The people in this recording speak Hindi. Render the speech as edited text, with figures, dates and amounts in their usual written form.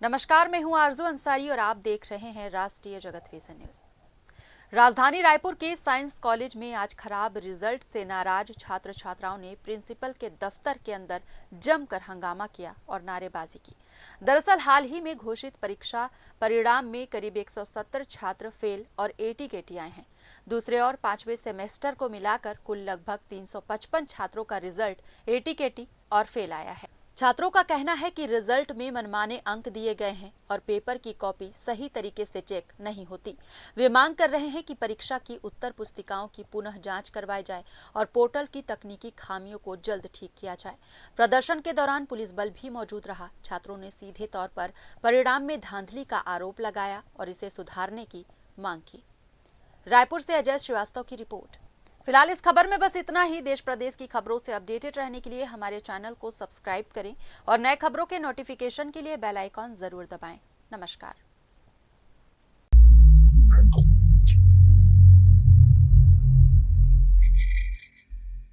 नमस्कार, मैं हूं आरजू अंसारी और आप देख रहे हैं राष्ट्रीय जगत विजन न्यूज। राजधानी रायपुर के साइंस कॉलेज में आज खराब रिजल्ट से नाराज छात्र छात्राओं ने प्रिंसिपल के दफ्तर के अंदर जमकर हंगामा किया और नारेबाजी की। दरअसल हाल ही में घोषित परीक्षा परिणाम में करीब 170 छात्र फेल और एटी-केटी आए हैं। दूसरे और पांचवें सेमेस्टर को मिलाकर कुल लगभग 355 छात्रों का रिजल्ट एटी-केटी और फेल आया है। छात्रों का कहना है कि रिजल्ट में मनमाने अंक दिए गए हैं और पेपर की कॉपी सही तरीके से चेक नहीं होती। वे मांग कर रहे हैं कि परीक्षा की उत्तर पुस्तिकाओं की पुनः जांच करवाई जाए और पोर्टल की तकनीकी खामियों को जल्द ठीक किया जाए। प्रदर्शन के दौरान पुलिस बल भी मौजूद रहा। छात्रों ने सीधे तौर पर परिणाम में धांधली का आरोप लगाया और इसे सुधारने की मांग की। रायपुर से अजय श्रीवास्तव की रिपोर्ट। फिलहाल इस खबर में बस इतना ही। देश प्रदेश की खबरों से अपडेटेड रहने के लिए हमारे चैनल को सब्सक्राइब करें और नए खबरों के नोटिफिकेशन के लिए बेल आइकॉन जरूर दबाएं। नमस्कार।